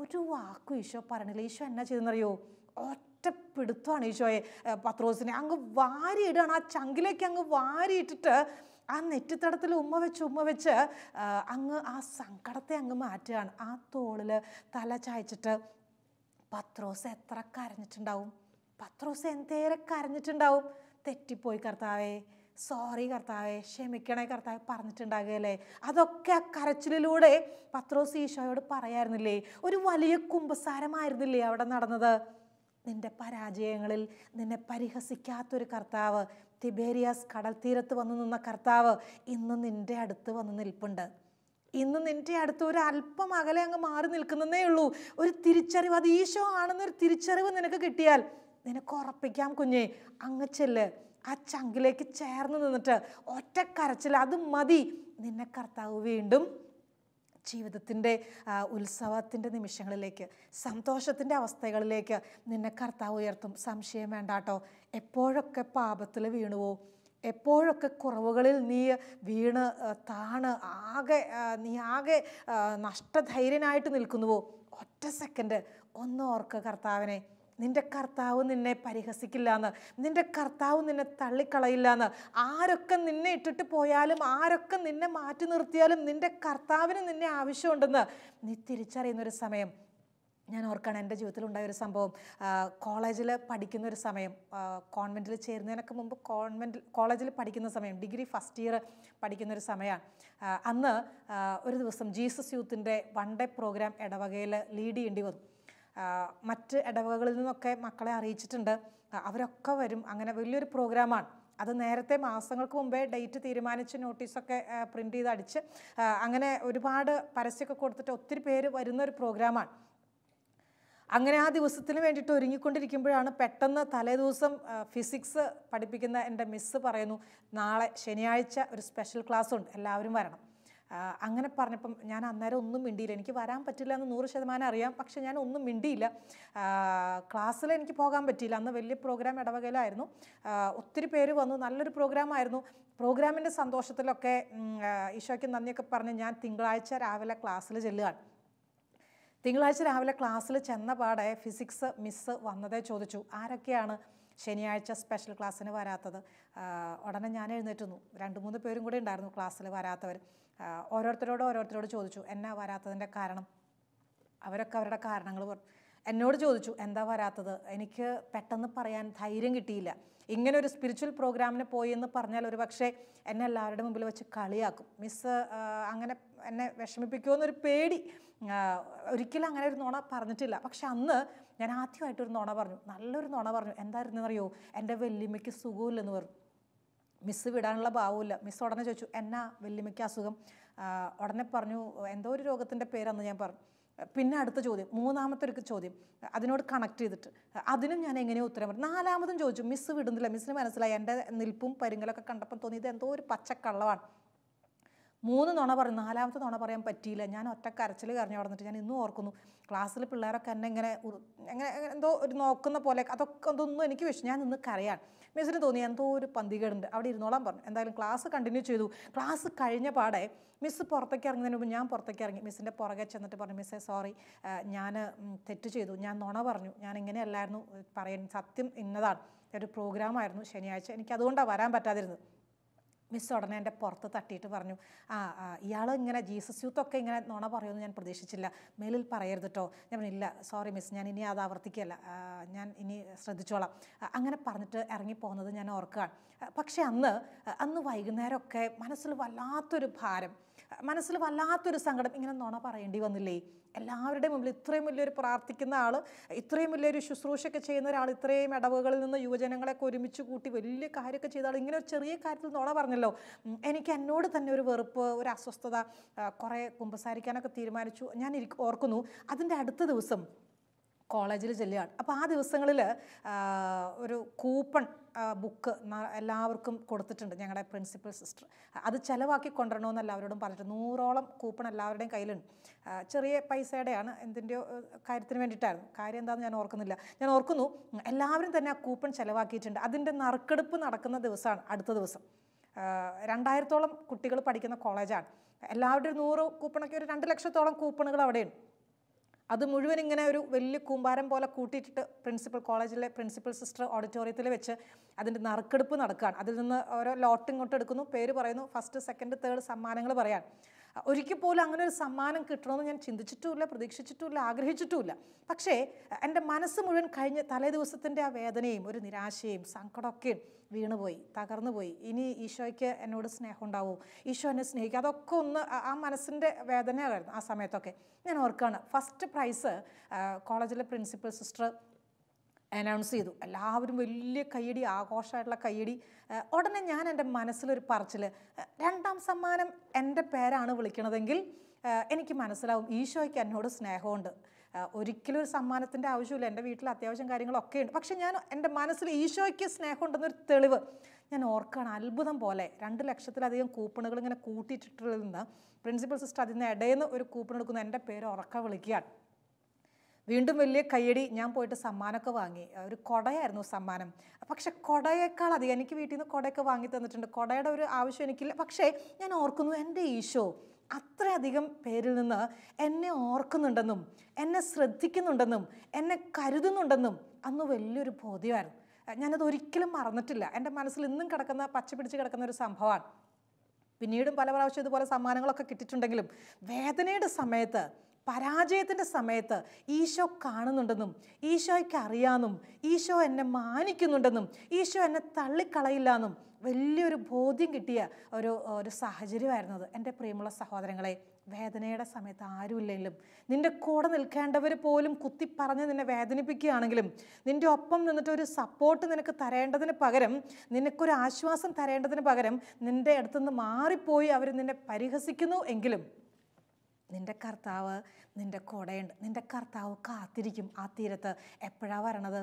ഒരു വാക്കും ഈശോ പറഞ്ഞില്ല. ഈശോ എന്നാ ചെയ്തെന്നറിയോ? ഒറ്റപ്പെടുത്തുവാണ് ഈശോയെ, പത്രോസിനെ അങ്ങ് വാരിയിടുകയാണ്. ആ ചങ്കിലേക്ക് അങ്ങ് വാരിയിട്ടിട്ട് ആ നെറ്റിത്തടത്തിൽ ഉമ്മ വെച്ച് അങ്ങ് ആ സങ്കടത്തെ അങ്ങ് മാറ്റുകയാണ്. ആ തോളിൽ തല ചായച്ചിട്ട് പത്രോസ് എത്ര കരഞ്ഞിട്ടുണ്ടാവും, പത്രോസ് എന്തേരെ കരഞ്ഞിട്ടുണ്ടാവും. തെറ്റിപ്പോയി കർത്താവേ, സോറി കർത്താവേ, ക്ഷമിക്കണേ കർത്താവേ പറഞ്ഞിട്ടുണ്ടാകുകയല്ലേ. അതൊക്കെ ആ കരച്ചിലൂടെ പത്രോസ് ഈശോയോട് പറയായിരുന്നില്ലേ? ഒരു വലിയ കുമ്പസാരമായിരുന്നില്ലേ അവിടെ നടന്നത്? നിന്റെ പരാജയങ്ങളിൽ നിന്നെ പരിഹസിക്കാത്തൊരു കർത്താവ്, തിബേരിയാസ് കടൽ തീരത്ത് വന്നു നിന്ന കർത്താവ് ഇന്ന് നിന്റെ അടുത്ത് വന്ന് നിൽപ്പുണ്ട്. ഇന്ന് നിന്റെ അടുത്ത് ഒരു അല്പം അകലെ അങ്ങ് മാറി നിൽക്കുന്നതേ ഉള്ളൂ. ഒരു തിരിച്ചറിവ്, അത് ഈശോ ആണെന്നൊരു തിരിച്ചറിവ് നിനക്ക് കിട്ടിയാൽ നിനക്ക് ഉറപ്പിക്കാം കുഞ്ഞേ, അങ്ങ് ചെല്ല്, ആ ചങ്കിലേക്ക് ചേർന്ന് നിന്നിട്ട് ഒറ്റ കരച്ചിൽ അത് മതി. നിന്നെ കർത്താവ് വീണ്ടും ജീവിതത്തിൻ്റെ ഉത്സവത്തിൻ്റെ നിമിഷങ്ങളിലേക്ക്, സന്തോഷത്തിൻ്റെ അവസ്ഥകളിലേക്ക് നിന്നെ കർത്താവ് ഉയർത്തും. സംശയം വേണ്ട കേട്ടോ. എപ്പോഴൊക്കെ പാപത്തിൽ വീണുവോ, എപ്പോഴൊക്കെ കുറവുകളിൽ നീ വീണ് താണ് നീ ആകെ നഷ്ടധൈര്യനായിട്ട് നിൽക്കുന്നുവോ, ഒറ്റ സെക്കൻഡ് ഒന്ന് ഓർക്കുക കർത്താവിനെ. നിന്റെ കർത്താവ് നിന്നെ പരിഹസിക്കില്ല എന്ന്, നിന്റെ കർത്താവ് നിന്നെ തള്ളിക്കളയില്ല എന്ന്. ആരൊക്കെ നിന്നെ ഇട്ടിട്ട് പോയാലും, ആരൊക്കെ നിന്നെ മാറ്റി നിർത്തിയാലും നിന്റെ കർത്താവിന് നിന്നെ ആവശ്യമുണ്ടെന്ന് നീ തിരിച്ചറിയുന്നൊരു സമയം. ഞാൻ ഓർക്കാണ് എൻ്റെ ജീവിതത്തിലുണ്ടായൊരു സംഭവം. കോളേജിൽ പഠിക്കുന്നൊരു സമയം, കോൺവെൻറ്റിൽ ചേരുന്നതിനൊക്കെ മുമ്പ് കോളേജിൽ പഠിക്കുന്ന സമയം, ഡിഗ്രി ഫസ്റ്റ് ഇയർ പഠിക്കുന്നൊരു സമയമാണ്. അന്ന് ഒരു ദിവസം ജീസസ് യൂത്തിൻ്റെ 1 ഡേ പ്രോഗ്രാം ഇടവകയിൽ ലീഡ് ചെയ്യേണ്ടി വന്നു. മറ്റ് ഇടവകളിൽ നിന്നൊക്കെ മക്കളെ അറിയിച്ചിട്ടുണ്ട്. അവരൊക്കെ വരും. അങ്ങനെ വലിയൊരു പ്രോഗ്രാമാണ്. അത് നേരത്തെ മാസങ്ങൾക്ക് മുമ്പേ ഡേറ്റ് തീരുമാനിച്ച് നോട്ടീസൊക്കെ പ്രിൻ്റ് ചെയ്ത് അടിച്ച് അങ്ങനെ ഒരുപാട് പരസ്യമൊക്കെ കൊടുത്തിട്ട് ഒത്തിരി പേര് വരുന്നൊരു പ്രോഗ്രാമാണ്. അങ്ങനെ ആ ദിവസത്തിന് വേണ്ടിയിട്ട് ഒരുങ്ങിക്കൊണ്ടിരിക്കുമ്പോഴാണ് പെട്ടെന്ന് തലേദിവസം ഫിസിക്സ് പഠിപ്പിക്കുന്ന എൻ്റെ മിസ്സ് പറയുന്നു, നാളെ ശനിയാഴ്ച ഒരു സ്പെഷ്യൽ ക്ലാസ് ഉണ്ട്, എല്ലാവരും വരണം. അങ്ങനെ പറഞ്ഞപ്പം ഞാൻ അന്നേരം ഒന്നും മിണ്ടിയില്ല. എനിക്ക് വരാൻ പറ്റില്ല എന്ന് 100% അറിയാം. പക്ഷെ ഞാൻ ഒന്നും മിണ്ടിയില്ല. ക്ലാസ്സിൽ എനിക്ക് പോകാൻ പറ്റിയില്ല. അന്ന് വലിയ പ്രോഗ്രാം ഇടവകയിലായിരുന്നു. ഒത്തിരി പേര് വന്നു. നല്ലൊരു പ്രോഗ്രാമായിരുന്നു. പ്രോഗ്രാമിൻ്റെ സന്തോഷത്തിലൊക്കെ ഈശോയ്ക്ക് നന്ദിയൊക്കെ പറഞ്ഞ് ഞാൻ തിങ്കളാഴ്ച രാവിലെ ക്ലാസ്സിൽ ചെല്ലുകയാണ്. തിങ്കളാഴ്ച രാവിലെ ക്ലാസ്സിൽ ചെന്ന പാടെ ഫിസിക്സ് മിസ്സ് വന്നതേ ചോദിച്ചു, ആരൊക്കെയാണ് ശനിയാഴ്ച സ്പെഷ്യൽ ക്ലാസ്സിന് വരാത്തത്? ഉടനെ ഞാൻ എഴുന്നേറ്റുന്നു. 2-3 പേരും കൂടെ ഉണ്ടായിരുന്നു ക്ലാസ്സിൽ വരാത്തവർ. ഓരോരുത്തരോട് ചോദിച്ചു എന്നാ വരാത്തതിൻ്റെ കാരണം. അവരൊക്കെ അവരുടെ കാരണങ്ങൾ പറഞ്ഞു. എന്നോട് ചോദിച്ചു എന്താ വരാത്തത്. എനിക്ക് പെട്ടെന്ന് പറയാൻ ധൈര്യം കിട്ടിയില്ല. ഇങ്ങനെ ഒരു സ്പിരിച്വൽ പ്രോഗ്രാമിന് പോയി എന്ന് പറഞ്ഞാൽ ഒരു പക്ഷേ എന്നെ എല്ലാവരുടെ മുമ്പിൽ വെച്ച് കളിയാക്കും. മിസ്സ് അങ്ങനെ എന്നെ വിഷമിപ്പിക്കുമെന്നൊരു പേടി. ഒരിക്കലും അങ്ങനെ ഒരു നുണ പറഞ്ഞിട്ടില്ല. പക്ഷെ അന്ന് ഞാൻ ആദ്യമായിട്ടൊരു നുണ പറഞ്ഞു, നല്ലൊരു നുണ പറഞ്ഞു. എന്തായിരുന്നറിയോ? എൻ്റെ വല്യമ്മയ്ക്ക് സുഖമില്ലെന്ന് പറഞ്ഞു. മിസ്സ് വിടാനുള്ള ഭാവമില്ല. മിസ്സ് ഉടനെ ചോദിച്ചു എന്നാ വല്യമ്മയ്ക്ക് അസുഖം? ഉടനെ പറഞ്ഞു എന്തോ ഒരു രോഗത്തിൻ്റെ പേരെന്ന് ഞാൻ പറഞ്ഞു. പിന്നെ അടുത്ത ചോദ്യം, മൂന്നാമത്തെ ഒരു ചോദ്യം അതിനോട് കണക്ട് ചെയ്തിട്ട് അതിനും ഞാൻ എങ്ങനെയോ ഉത്തരം പറഞ്ഞു. 4-മതും ചോദിച്ചു. മിസ്സ് വിടുന്നില്ല. മിസ്സിന് മനസ്സിലായി എൻ്റെ നിൽപ്പും പരിങ്ങലൊക്കെ കണ്ടപ്പം തോന്നിയത് എന്തോ ഒരു പച്ചക്കള്ളമാണ്. 3 നുണ പറഞ്ഞു. 4-മത്തെ നുണ പറയാൻ പറ്റിയില്ല. ഞാൻ ഒറ്റ കരച്ചിൽ കരഞ്ഞു നടന്നിട്ട് ഞാൻ ഇന്നും ഓർക്കുന്നു. ക്ലാസ്സിൽ പിള്ളേരൊക്കെ എന്നെ ഇങ്ങനെ എന്തോ ഒരു നോക്കുന്ന പോലെ അതൊന്നും എനിക്ക് വിഷയം. ഞാൻ ഇന്ന് കരയാൻ. മിസ്സിന് തോന്നി എന്തോ ഒരു പന്തികേടുണ്ട്, അവിടെ ഇരുന്നോളാൻ പറഞ്ഞു. എന്തായാലും ക്ലാസ് കണ്ടിന്യൂ ചെയ്തു. ക്ലാസ് കഴിഞ്ഞ പാടെ മിസ്സ് പുറത്തേക്ക് ഇറങ്ങുന്നതിന് മുമ്പ് ഞാൻ പുറത്തേക്ക് ഇറങ്ങി. മിസ്സിൻ്റെ പുറകെ ചെന്നിട്ട് പറഞ്ഞു, മിസ്സേ സോറി, ഞാൻ തെറ്റ് ചെയ്തു, ഞാൻ നുണ പറഞ്ഞു, ഞാൻ ഇങ്ങനെയല്ലായിരുന്നു പറയാൻ, സത്യം ഇന്നതാണ്, ഒരു പ്രോഗ്രാമായിരുന്നു ശനിയാഴ്ച, എനിക്ക് അതുകൊണ്ടാണ് വരാൻ പറ്റാതിരുന്നത്. മിസ് ഉടനെ എൻ്റെ പുറത്ത് തട്ടിയിട്ട് പറഞ്ഞു, ഇയാൾ ഇങ്ങനെ ജീസസ് യൂത്തൊക്കെ ഇങ്ങനെ നുണ പറയുമെന്ന് ഞാൻ പ്രതീക്ഷിച്ചില്ല, മേലിൽ പറയരുത് കേട്ടോ. ഞാൻ പറഞ്ഞില്ല, സോറി മിസ്, ഞാൻ ഇനി അത് ആവർത്തിക്കുകയല്ല, ഞാൻ ഇനി ശ്രദ്ധിച്ചോളാം. അങ്ങനെ പറഞ്ഞിട്ട് ഇറങ്ങിപ്പോകുന്നത് ഞാൻ ഓർക്കുകയാണ്. പക്ഷെ അന്ന് വൈകുന്നേരമൊക്കെ മനസ്സിൽ വല്ലാത്തൊരു ഭാരം, മനസ്സിൽ വല്ലാത്തൊരു സങ്കടം. ഇങ്ങനെ നുണ പറയേണ്ടി വന്നില്ലേ എല്ലാവരുടെയും മുമ്പിൽ? ഇത്രയും വലിയൊരു പ്രാർത്ഥിക്കുന്ന ആൾ, ഇത്രയും വലിയൊരു ശുശ്രൂഷയൊക്കെ ചെയ്യുന്ന ഒരാൾ, ഇത്രയും ഇടവകളിൽ നിന്ന് യുവജനങ്ങളെയൊക്കെ ഒരുമിച്ച് കൂട്ടി വലിയ കാര്യമൊക്കെ ചെയ്ത ആൾ ഇങ്ങനെ ഒരു ചെറിയ കാര്യത്തിൽ നുണ പറഞ്ഞല്ലോ. എനിക്ക് എന്നോട് തന്നെ ഒരു വെറുപ്പ്, ഒരു അസ്വസ്ഥത, കുറേ കുമ്പസാരിക്കാനൊക്കെ തീരുമാനിച്ചു. ഞാൻ ഓർക്കുന്നു അതിൻ്റെ അടുത്ത ദിവസം കോളേജിൽ ചെല്ലുകയാണ്. അപ്പോൾ ആ ദിവസങ്ങളിൽ ഒരു കൂപ്പൺ ബുക്ക് എല്ലാവർക്കും കൊടുത്തിട്ടുണ്ട് ഞങ്ങളുടെ പ്രിൻസിപ്പൽ സിസ്റ്റർ. അത് ചിലവാക്കി കൊണ്ടുവരണമെന്ന് എല്ലാവരോടും പറഞ്ഞിട്ട് 100ഓളം കൂപ്പൺ എല്ലാവരുടെയും കയ്യിലുണ്ട്. ചെറിയ പൈസയുടെയാണ്, എന്തിൻ്റെയോ കാര്യത്തിന് വേണ്ടിയിട്ടായിരുന്നു. കാര്യം എന്താണെന്ന് ഞാൻ ഓർക്കുന്നില്ല. ഞാൻ ഓർക്കുന്നു എല്ലാവരും തന്നെ ആ കൂപ്പൺ ചിലവാക്കിയിട്ടുണ്ട്. അതിൻ്റെ നറുക്കെടുപ്പ് നടക്കുന്ന ദിവസമാണ് അടുത്ത ദിവസം. 2000ഓളം കുട്ടികൾ പഠിക്കുന്ന കോളേജാണ്. എല്ലാവരുടെയും 100 കൂപ്പണൊക്കെ, ഒരു 2 ലക്ഷത്തോളം കൂപ്പണുകൾ അവിടെയുണ്ട്. അത് മുഴുവൻ ഇങ്ങനെ ഒരു വലിയ കൂമ്പാരം പോലെ കൂട്ടിയിട്ടിട്ട് കോളേജിലെ പ്രിൻസിപ്പൽ സിസ്റ്റർ ഓഡിറ്റോറിയത്തിൽ വെച്ച് അതിൻ്റെ നറുക്കെടുപ്പ് നടക്കുകയാണ്. അതിൽ നിന്ന് ഓരോ ലോട്ട് ഇങ്ങോട്ട് എടുക്കുന്നു, പേര് പറയുന്നു, 1st, 2nd, 3rd സമ്മാനങ്ങൾ പറയാൻ. ഒരിക്കൽ പോലും അങ്ങനെ ഒരു സമ്മാനം കിട്ടണമെന്ന് ഞാൻ ചിന്തിച്ചിട്ടുമില്ല, പ്രതീക്ഷിച്ചിട്ടുമില്ല, ആഗ്രഹിച്ചിട്ടുമില്ല. പക്ഷേ എൻ്റെ മനസ്സ് മുഴുവൻ കഴിഞ്ഞ തലേ ദിവസത്തിൻ്റെ ആ വേദനയും ഒരു നിരാശയും സങ്കടമൊക്കെയും വീണുപോയി, തകർന്നുപോയി. ഇനി ഈശോയ്ക്ക് എന്നോട് സ്നേഹം ഉണ്ടാവുമോ, ഈശോ എന്നെ സ്നേഹിക്കുക, അതൊക്കെ ഒന്ന് ആ മനസ്സിൻ്റെ വേദനയായിരുന്നു ആ സമയത്തൊക്കെ. ഞാൻ ഓർക്കുകയാണ്, ഫസ്റ്റ് പ്രൈസ് കോളേജിലെ പ്രിൻസിപ്പൽ സിസ്റ്റർ അനൗൺസ് ചെയ്തു. എല്ലാവരും വലിയ കയ്യടി, ആഘോഷമായിട്ടുള്ള കയ്യടി. ഉടനെ ഞാൻ എൻ്റെ മനസ്സിലൊരു പറച്ചിൽ, 2ാം സമ്മാനം എൻ്റെ പേരാണ് വിളിക്കണതെങ്കിൽ എനിക്ക് മനസ്സിലാവും ഈശോയ്ക്ക് എന്നോട് സ്നേഹമുണ്ട്. ഒരിക്കലും ഒരു സമ്മാനത്തിൻ്റെ ആവശ്യമില്ല, എൻ്റെ വീട്ടിൽ അത്യാവശ്യം കാര്യങ്ങളൊക്കെ ഉണ്ട്. പക്ഷെ ഞാൻ എൻ്റെ മനസ്സിൽ ഈശോയ്ക്ക് സ്നേഹമുണ്ടെന്നൊരു തെളിവ് ഞാൻ ഓർക്കുകയാണ്. അത്ഭുതം പോലെ 2 ലക്ഷത്തിലധികം കൂപ്പണുകൾ ഇങ്ങനെ കൂട്ടിയിട്ടിട്ടുള്ളതിൽ നിന്ന് പ്രിൻസിപ്പൽ സിസ്റ്റർ അതിൽ നിന്ന് ഇടയിൽ നിന്ന് ഒരു കൂപ്പൺ എടുക്കുന്ന എൻ്റെ പേര് ഉറക്കെ വിളിക്കുകയാണ്. വീണ്ടും വലിയ കയ്യടി. ഞാൻ പോയിട്ട് സമ്മാനമൊക്കെ വാങ്ങി. ഒരു കുടയായിരുന്നു സമ്മാനം. പക്ഷെ കുടയേക്കാൾ അധികം, എനിക്ക് വീട്ടിൽ നിന്ന് കുടയൊക്കെ വാങ്ങി തന്നിട്ടുണ്ട്, കുടയുടെ ഒരു ആവശ്യം എനിക്കില്ല. പക്ഷേ ഞാൻ ഓർക്കുന്നു, എൻ്റെ ഈശോ അത്രയധികം പേരിൽ നിന്ന് എന്നെ ഓർക്കുന്നുണ്ടെന്നും എന്നെ ശ്രദ്ധിക്കുന്നുണ്ടെന്നും എന്നെ കരുതുന്നുണ്ടെന്നും അന്ന് വലിയൊരു ബോധ്യമായിരുന്നു. ഞാനത് ഒരിക്കലും മറന്നിട്ടില്ല. എൻ്റെ മനസ്സിൽ ഇന്നും പച്ച പിടിച്ച് കിടക്കുന്ന ഒരു സംഭവമാണ്. പിന്നീടും പല പ്രാവശ്യം ഇതുപോലെ സമ്മാനങ്ങളൊക്കെ കിട്ടിയിട്ടുണ്ടെങ്കിലും വേദനയുടെ സമയത്ത്, പരാജയത്തിൻ്റെ സമയത്ത് ഈശോ കാണുന്നുണ്ടെന്നും ഈശോയ്ക്ക് അറിയാമെന്നും ഈശോ എന്നെ മാനിക്കുന്നുണ്ടെന്നും ഈശോ എന്നെ തള്ളിക്കളയില്ല എന്നും വലിയൊരു ബോധ്യം കിട്ടിയ ഒരു സാഹചര്യമായിരുന്നത്. എൻ്റെ പ്രിയമുള്ള സഹോദരങ്ങളെ, വേദനയുടെ സമയത്ത് ആരുമില്ലെങ്കിലും, നിൻ്റെ കൂടെ നിൽക്കേണ്ടവർ പോലും കുത്തിപ്പറഞ്ഞ് നിന്നെ വേദനിപ്പിക്കുകയാണെങ്കിലും, നിൻ്റെ ഒപ്പം നിന്നിട്ട് ഒരു സപ്പോർട്ട് നിനക്ക് തരേണ്ടതിന് പകരം, നിനക്കൊരു ആശ്വാസം തരേണ്ടതിന് പകരം നിൻ്റെ അടുത്തുനിന്ന് മാറിപ്പോയി അവർ നിന്നെ പരിഹസിക്കുന്നു എങ്കിലും നിൻ്റെ കർത്താവ് നിൻ്റെ കൂടെയുണ്ട്. നിൻ്റെ കർത്താവ് കാത്തിരിക്കും ആ തീരത്ത്. എപ്പോഴാണ് വരണത്,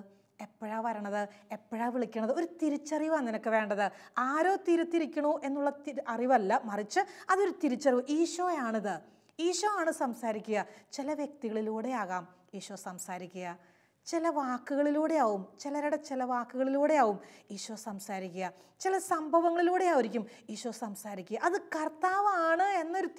എപ്പോഴാണ് വിളിക്കണത്? ഒരു തിരിച്ചറിവാണ് നിനക്ക് വേണ്ടത്. ആരോ തിരുത്തിരിക്കണു എന്നുള്ള അറിവല്ല, മറിച്ച് അതൊരു തിരിച്ചറിവ്. ഈശോയാണിത്. ഈശോ ആണ് സംസാരിക്കുക. ചില വ്യക്തികളിലൂടെ ആകാം ഈശോ സംസാരിക്കുക, ചില വാക്കുകളിലൂടെ ആവും, ചില വാക്കുകളിലൂടെ ആവും ഈശോ സംസാരിക്കുക, ചില സംഭവങ്ങളിലൂടെ ആയിരിക്കും ഈശോ സംസാരിക്കുക. അത് കർത്താവാണ് എന്നൊരു